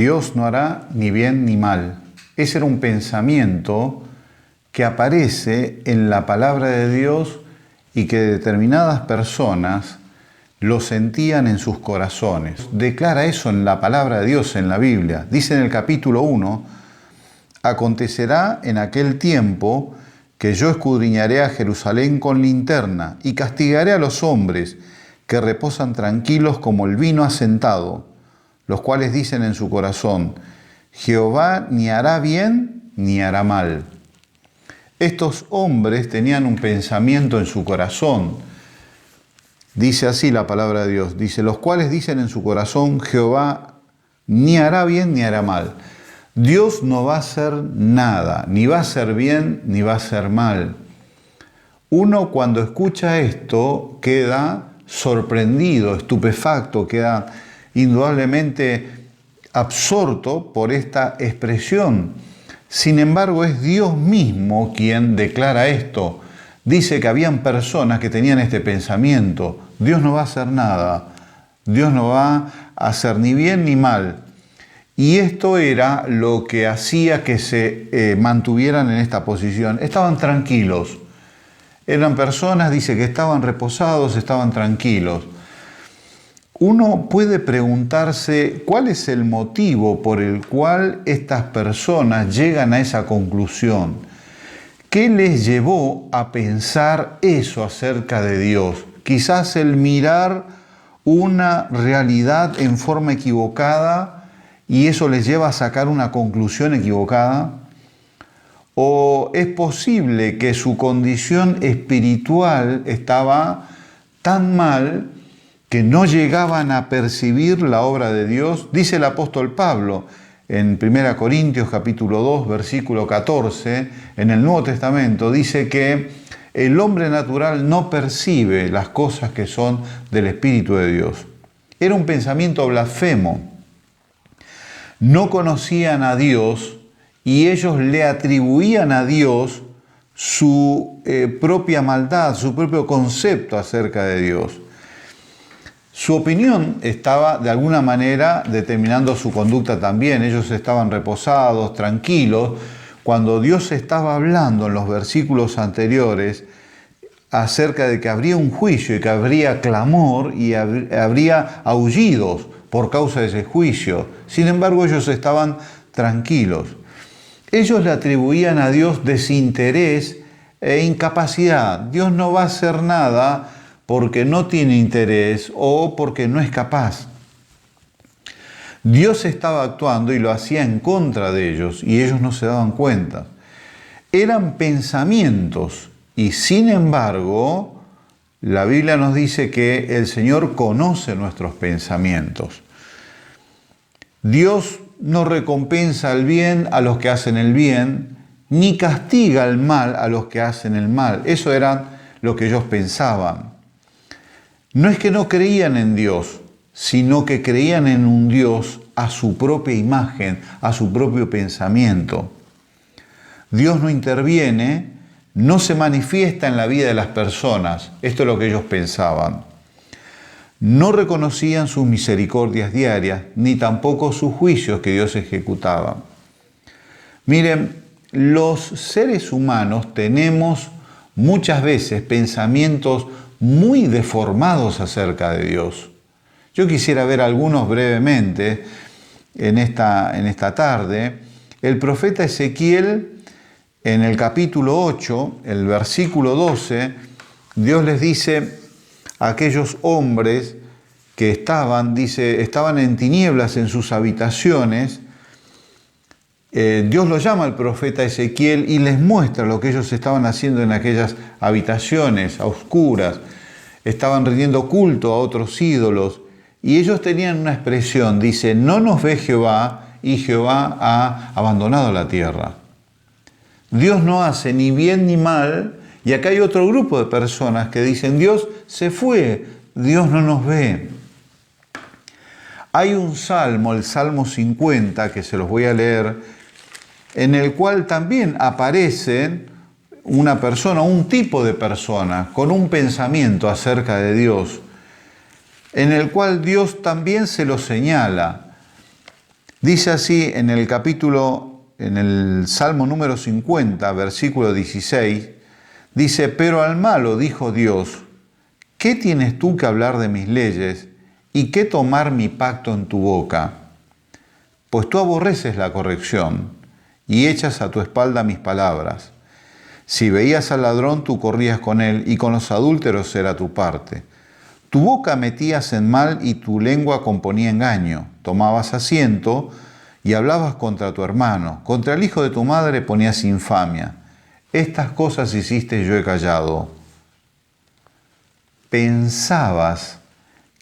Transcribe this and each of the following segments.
Dios no hará ni bien ni mal. Ese era un pensamiento que aparece en la palabra de Dios y que determinadas personas lo sentían en sus corazones. Declara eso en la palabra de Dios, en la Biblia. Dice en el capítulo 1, acontecerá en aquel tiempo que yo escudriñaré a Jerusalén con linterna y castigaré a los hombres que reposan tranquilos como el vino asentado, los cuales dicen en su corazón, Jehová ni hará bien ni hará mal. Estos hombres tenían un pensamiento en su corazón. Dice así la palabra de Dios, dice, los cuales dicen en su corazón, Jehová ni hará bien ni hará mal. Dios no va a hacer nada, ni va a hacer bien ni va a hacer mal. Uno cuando escucha esto queda sorprendido, estupefacto, queda indudablemente absorto por esta expresión. Sin embargo, es Dios mismo quien declara esto. Dice que habían personas que tenían este pensamiento. Dios no va a hacer nada. Dios no va a hacer ni bien ni mal. Y esto era lo que hacía que se mantuvieran en esta posición. Estaban tranquilos. Eran personas, dice, que estaban reposados, estaban tranquilos. Uno puede preguntarse cuál es el motivo por el cual estas personas llegan a esa conclusión. ¿Qué les llevó a pensar eso acerca de Dios? Quizás el mirar una realidad en forma equivocada y eso les lleva a sacar una conclusión equivocada. ¿O es posible que su condición espiritual estaba tan mal que no llegaban a percibir la obra de Dios? Dice el apóstol Pablo en 1 Corintios capítulo 2, versículo 14, en el Nuevo Testamento, dice que el hombre natural no percibe las cosas que son del Espíritu de Dios. Era un pensamiento blasfemo. No conocían a Dios y ellos le atribuían a Dios su propia maldad, su propio concepto acerca de Dios. Su opinión estaba de alguna manera determinando su conducta también. Ellos estaban reposados, tranquilos, cuando Dios estaba hablando en los versículos anteriores acerca de que habría un juicio y que habría clamor y habría aullidos por causa de ese juicio. Sin embargo, ellos estaban tranquilos. Ellos le atribuían a Dios desinterés e incapacidad. Dios no va a hacer nada porque no tiene interés o porque no es capaz. Dios estaba actuando y lo hacía en contra de ellos y ellos no se daban cuenta. Eran pensamientos y sin embargo la Biblia nos dice que el Señor conoce nuestros pensamientos. Dios no recompensa el bien a los que hacen el bien, ni castiga el mal a los que hacen el mal. Eso era lo que ellos pensaban. No es que no creían en Dios, sino que creían en un Dios a su propia imagen, a su propio pensamiento. Dios no interviene, no se manifiesta en la vida de las personas. Esto es lo que ellos pensaban. No reconocían sus misericordias diarias, ni tampoco sus juicios que Dios ejecutaba. Miren, los seres humanos tenemos muchas veces pensamientos muy deformados acerca de Dios. Yo quisiera ver algunos brevemente en esta tarde. El profeta Ezequiel, en el capítulo 8, el versículo 12, Dios les dice a aquellos hombres que estaban en tinieblas en sus habitaciones. Dios lo llama al profeta Ezequiel y les muestra lo que ellos estaban haciendo en aquellas habitaciones a oscuras. Estaban rindiendo culto a otros ídolos y ellos tenían una expresión, dice, no nos ve Jehová y Jehová ha abandonado la tierra. Dios no hace ni bien ni mal y acá hay otro grupo de personas que dicen, Dios se fue, Dios no nos ve. Hay un salmo, el Salmo 50, que se los voy a leer, en el cual también aparece una persona, un tipo de persona, con un pensamiento acerca de Dios, en el cual Dios también se lo señala. Dice así en el Salmo número 50, versículo 16, dice, pero al malo dijo Dios, ¿qué tienes tú que hablar de mis leyes y qué tomar mi pacto en tu boca? Pues tú aborreces la corrección y echas a tu espalda mis palabras. Si veías al ladrón, tú corrías con él, y con los adúlteros era tu parte. Tu boca metías en mal y tu lengua componía engaño. Tomabas asiento y hablabas contra tu hermano. Contra el hijo de tu madre ponías infamia. Estas cosas hiciste y yo he callado. Pensabas,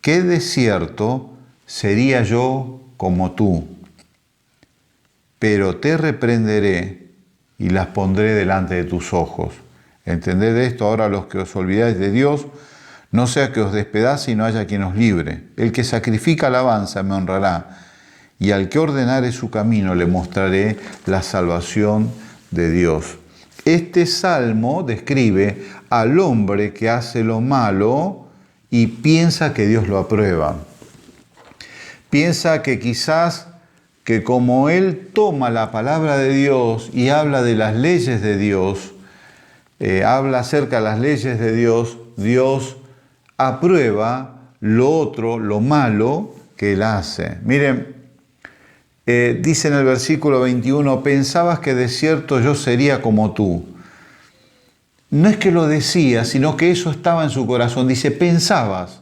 qué de cierto sería yo como tú, pero te reprenderé y las pondré delante de tus ojos. Entended esto ahora los que os olvidáis de Dios, no sea que os despedace y no haya quien os libre. El que sacrifica alabanza me honrará, y al que ordenare su camino le mostraré la salvación de Dios. Este salmo describe al hombre que hace lo malo y piensa que Dios lo aprueba. Piensa que quizás que como él toma la palabra de Dios y habla de las leyes de Dios, habla acerca de las leyes de Dios, Dios aprueba lo otro, lo malo que él hace. Miren, dice en el versículo 21, pensabas que de cierto yo sería como tú. No es que lo decía, sino que eso estaba en su corazón. Dice, pensabas.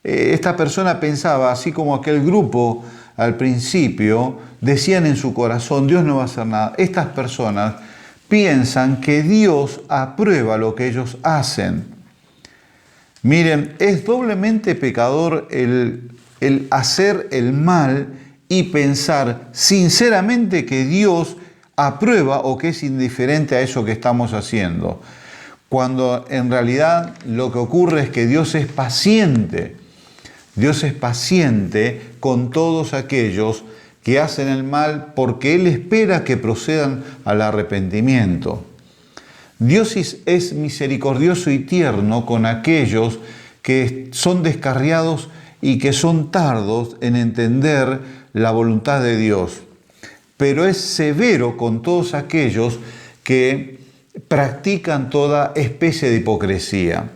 Esta persona pensaba, así como aquel grupo al principio, decían en su corazón, Dios no va a hacer nada. Estas personas piensan que Dios aprueba lo que ellos hacen. Miren, es doblemente pecador el hacer el mal y pensar sinceramente que Dios aprueba o que es indiferente a eso que estamos haciendo. Cuando en realidad lo que ocurre es que Dios es paciente. Dios es paciente con todos aquellos que hacen el mal porque Él espera que procedan al arrepentimiento. Dios es misericordioso y tierno con aquellos que son descarriados y que son tardos en entender la voluntad de Dios, pero es severo con todos aquellos que practican toda especie de hipocresía.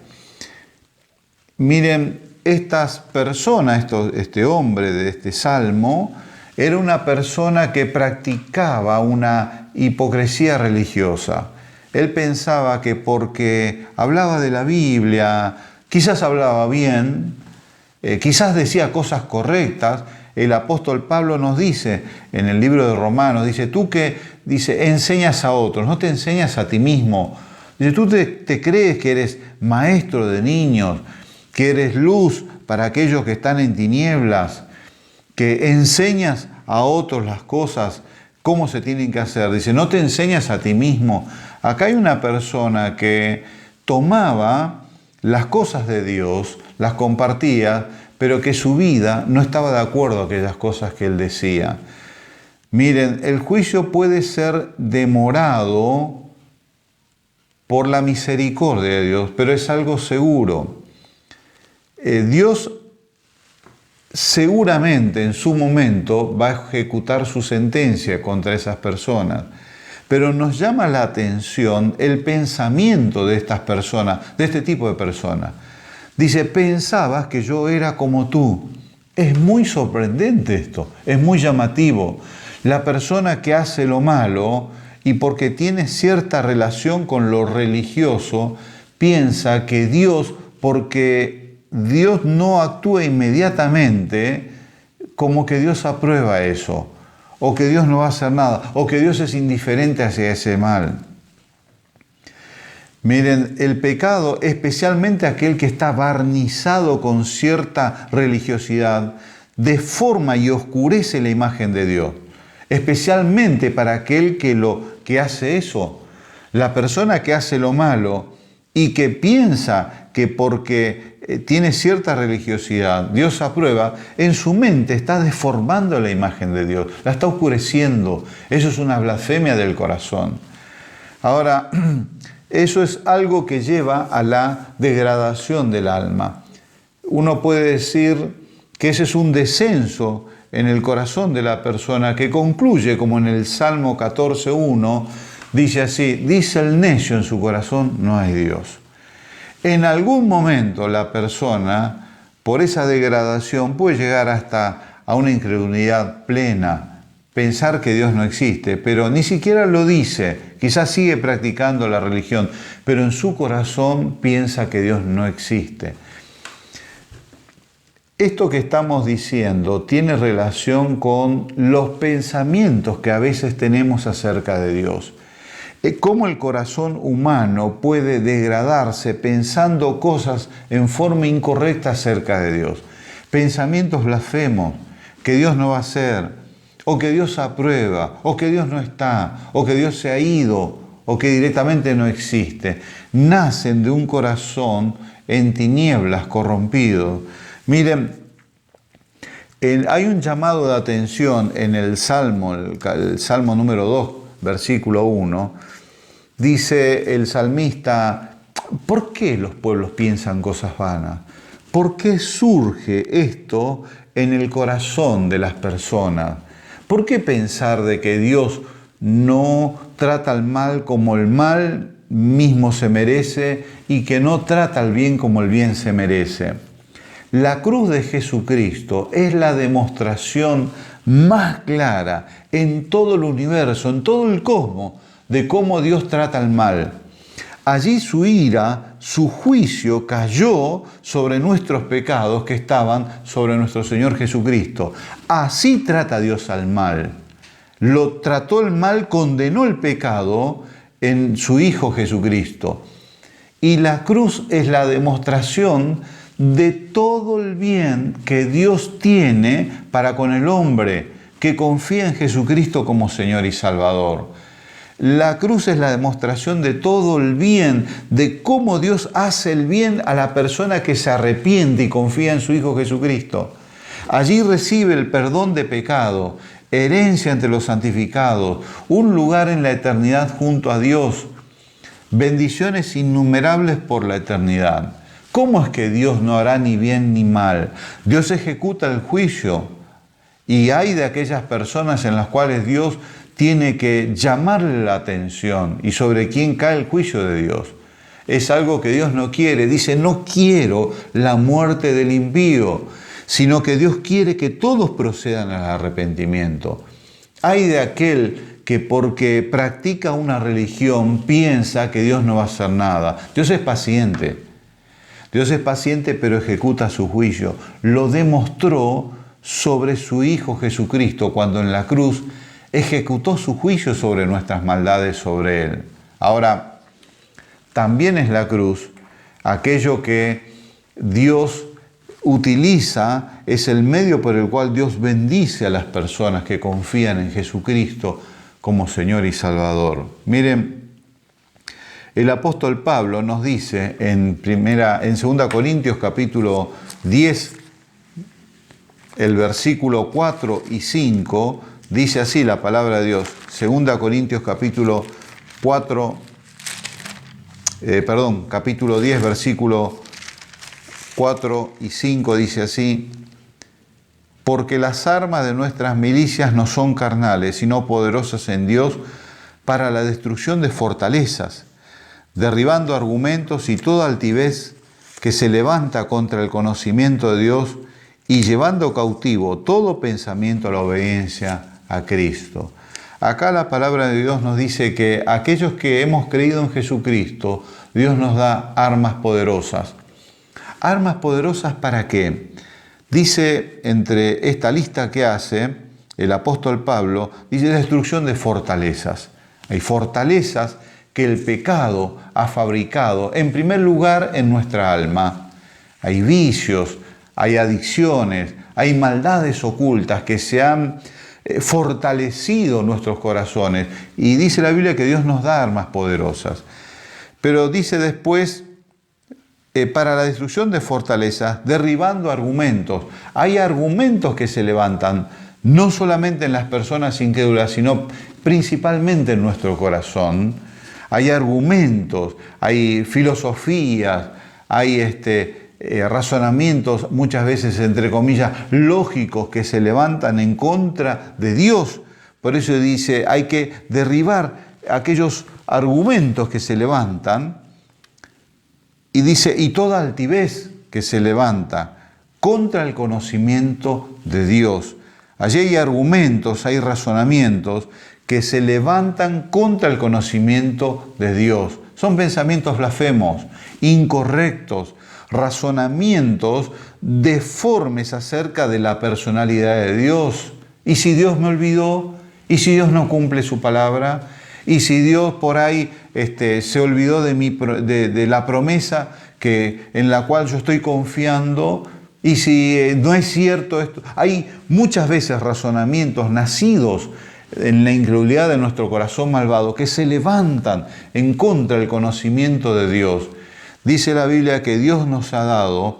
Miren, estas personas, este hombre de este salmo, era una persona que practicaba una hipocresía religiosa. Él pensaba que porque hablaba de la Biblia, quizás hablaba bien, quizás decía cosas correctas. El apóstol Pablo nos dice en el libro de Romanos, dice, tú que enseñas a otros, no te enseñas a ti mismo. Dice, tú te crees que eres maestro de niños, que eres luz para aquellos que están en tinieblas, que enseñas a otros las cosas, cómo se tienen que hacer. Dice, no te enseñas a ti mismo. Acá hay una persona que tomaba las cosas de Dios, las compartía, pero que su vida no estaba de acuerdo a aquellas cosas que él decía. Miren, el juicio puede ser demorado por la misericordia de Dios, pero es algo seguro. Dios seguramente en su momento va a ejecutar su sentencia contra esas personas, pero nos llama la atención el pensamiento de estas personas, de este tipo de personas. Dice, pensabas que yo era como tú. Es muy sorprendente esto, es muy llamativo. La persona que hace lo malo y porque tiene cierta relación con lo religioso, piensa que Dios, porque Dios no actúa inmediatamente, como que Dios aprueba eso, o que Dios no va a hacer nada, o que Dios es indiferente hacia ese mal. Miren, el pecado, especialmente aquel que está barnizado con cierta religiosidad, deforma y oscurece la imagen de Dios. Especialmente para aquel que hace eso. La persona que hace lo malo y que piensa que porque tiene cierta religiosidad, Dios aprueba, en su mente está deformando la imagen de Dios, la está oscureciendo. Eso es una blasfemia del corazón. Ahora, eso es algo que lleva a la degradación del alma. Uno puede decir que ese es un descenso en el corazón de la persona que concluye como en el Salmo 14:1, dice así: dice el necio en su corazón, no hay Dios. En algún momento la persona, por esa degradación, puede llegar hasta a una incredulidad plena, pensar que Dios no existe, pero ni siquiera lo dice. Quizás sigue practicando la religión, pero en su corazón piensa que Dios no existe. Esto que estamos diciendo tiene relación con los pensamientos que a veces tenemos acerca de Dios. Cómo el corazón humano puede degradarse pensando cosas en forma incorrecta acerca de Dios. Pensamientos blasfemos, que Dios no va a ser, o que Dios aprueba, o que Dios no está, o que Dios se ha ido, o que directamente no existe. Nacen de un corazón en tinieblas, corrompido. Miren, hay un llamado de atención en el Salmo número 2, versículo 1. Dice el salmista: ¿por qué los pueblos piensan cosas vanas? ¿Por qué surge esto en el corazón de las personas? ¿Por qué pensar de que Dios no trata al mal como el mal mismo se merece y que no trata al bien como el bien se merece? La cruz de Jesucristo es la demostración más clara en todo el universo, en todo el cosmos, de cómo Dios trata al mal. Allí su ira, su juicio cayó sobre nuestros pecados que estaban sobre nuestro Señor Jesucristo. Así trata Dios al mal. Lo trató el mal, condenó el pecado en su Hijo Jesucristo. Y la cruz es la demostración de todo el bien que Dios tiene para con el hombre que confía en Jesucristo como Señor y Salvador. La cruz es la demostración de todo el bien, de cómo Dios hace el bien a la persona que se arrepiente y confía en su Hijo Jesucristo. Allí recibe el perdón de pecado, herencia entre los santificados, un lugar en la eternidad junto a Dios, bendiciones innumerables por la eternidad. ¿Cómo es que Dios no hará ni bien ni mal? Dios ejecuta el juicio y hay de aquellas personas en las cuales Dios tiene que llamarle la atención y sobre quién cae el juicio de Dios. Es algo que Dios no quiere. Dice: no quiero la muerte del impío, sino que Dios quiere que todos procedan al arrepentimiento. Hay de aquel que porque practica una religión piensa que Dios no va a hacer nada. Dios es paciente. Dios es paciente, pero ejecuta su juicio. Lo demostró sobre su Hijo Jesucristo cuando en la cruz ejecutó su juicio sobre nuestras maldades sobre Él. Ahora, también es la cruz aquello que Dios utiliza, es el medio por el cual Dios bendice a las personas que confían en Jesucristo como Señor y Salvador. Miren, el apóstol Pablo nos dice en 2 Corintios capítulo 10, el versículo 4 y 5, dice así la palabra de Dios. 2 Corintios capítulo 10, versículo 4 y 5 dice así: porque las armas de nuestras milicias no son carnales, sino poderosas en Dios para la destrucción de fortalezas, derribando argumentos y toda altivez que se levanta contra el conocimiento de Dios y llevando cautivo todo pensamiento a la obediencia a Cristo. Acá la palabra de Dios nos dice que aquellos que hemos creído en Jesucristo, Dios nos da armas poderosas. ¿Armas poderosas para qué? Dice entre esta lista que hace el apóstol Pablo, dice destrucción de fortalezas. Hay fortalezas que el pecado ha fabricado, en primer lugar, en nuestra alma. Hay vicios, hay adicciones, hay maldades ocultas que se han fortalecido nuestros corazones. Y dice la Biblia que Dios nos da armas poderosas. Pero dice después, para la destrucción de fortalezas, derribando argumentos. Hay argumentos que se levantan, no solamente en las personas incrédulas, sino principalmente en nuestro corazón. Hay argumentos, hay filosofías, hay razonamientos, muchas veces entre comillas, lógicos, que se levantan en contra de Dios. Por eso dice, hay que derribar aquellos argumentos que se levantan, y dice, y toda altivez que se levanta contra el conocimiento de Dios. Allí hay argumentos, hay razonamientos que se levantan contra el conocimiento de Dios. Son pensamientos blasfemos, incorrectos, razonamientos deformes acerca de la personalidad de Dios. ¿Y si Dios me olvidó? ¿Y si Dios no cumple su palabra? ¿Y si Dios por ahí se olvidó de la promesa en la cual yo estoy confiando? ¿Y si no es cierto esto? Hay muchas veces razonamientos nacidos en la incredulidad de nuestro corazón malvado que se levantan en contra del conocimiento de Dios. Dice la Biblia que Dios nos ha dado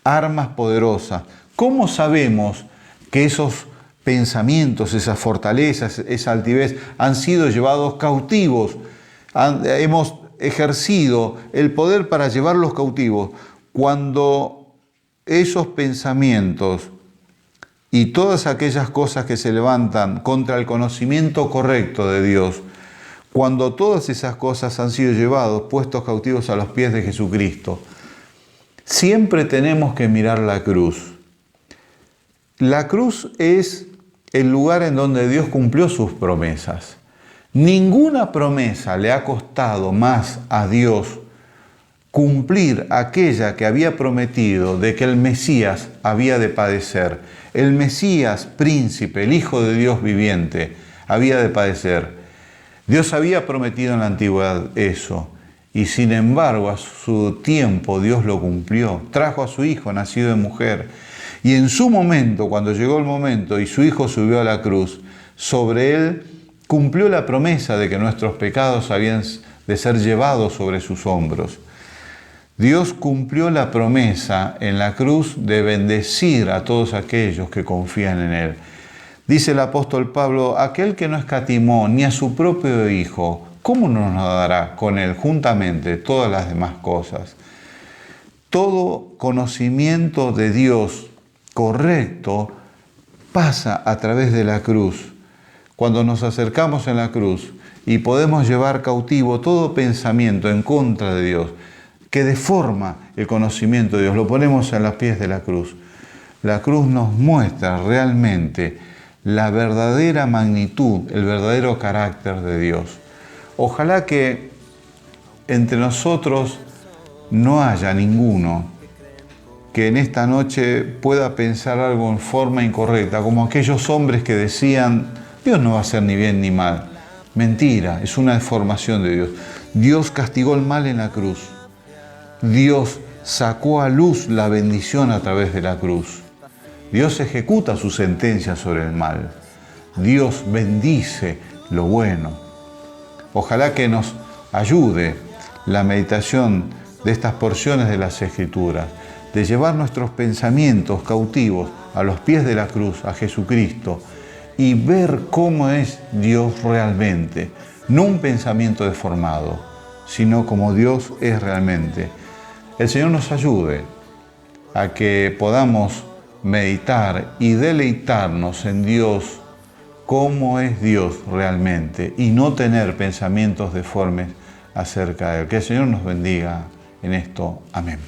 armas poderosas. ¿Cómo sabemos que esos pensamientos, esas fortalezas, esa altivez han sido llevados cautivos? Hemos ejercido el poder para llevarlos cautivos. Cuando esos pensamientos y todas aquellas cosas que se levantan contra el conocimiento correcto de Dios, cuando todas esas cosas han sido llevados, puestos cautivos a los pies de Jesucristo, siempre tenemos que mirar la cruz. La cruz es el lugar en donde Dios cumplió sus promesas. Ninguna promesa le ha costado más a Dios cumplir aquella que había prometido de que el Mesías había de padecer. El Mesías, príncipe, el Hijo de Dios viviente, había de padecer. Dios había prometido en la antigüedad eso, y sin embargo a su tiempo Dios lo cumplió. Trajo a su Hijo, nacido de mujer, y en su momento, cuando llegó el momento y su Hijo subió a la cruz, sobre él cumplió la promesa de que nuestros pecados habían de ser llevados sobre sus hombros. Dios cumplió la promesa en la cruz de bendecir a todos aquellos que confían en Él. Dice el apóstol Pablo, aquel que no escatimó ni a su propio Hijo, ¿cómo no nos dará con Él juntamente todas las demás cosas? Todo conocimiento de Dios correcto pasa a través de la cruz. Cuando nos acercamos en la cruz y podemos llevar cautivo todo pensamiento en contra de Dios, que deforma el conocimiento de Dios, lo ponemos en los pies de la cruz. La cruz nos muestra realmente la verdadera magnitud, el verdadero carácter de Dios. Ojalá que entre nosotros no haya ninguno que en esta noche pueda pensar algo en forma incorrecta, como aquellos hombres que decían, Dios no va a hacer ni bien ni mal. Mentira, es una deformación de Dios. Dios castigó el mal en la cruz. Dios sacó a luz la bendición a través de la cruz. Dios ejecuta su sentencia sobre el mal. Dios bendice lo bueno. Ojalá que nos ayude la meditación de estas porciones de las Escrituras, de llevar nuestros pensamientos cautivos a los pies de la cruz, a Jesucristo, y ver cómo es Dios realmente. No un pensamiento deformado, sino como Dios es realmente. El Señor nos ayude a que podamos meditar y deleitarnos en Dios, cómo es Dios realmente, y no tener pensamientos deformes acerca de Él. Que el Señor nos bendiga en esto. Amén.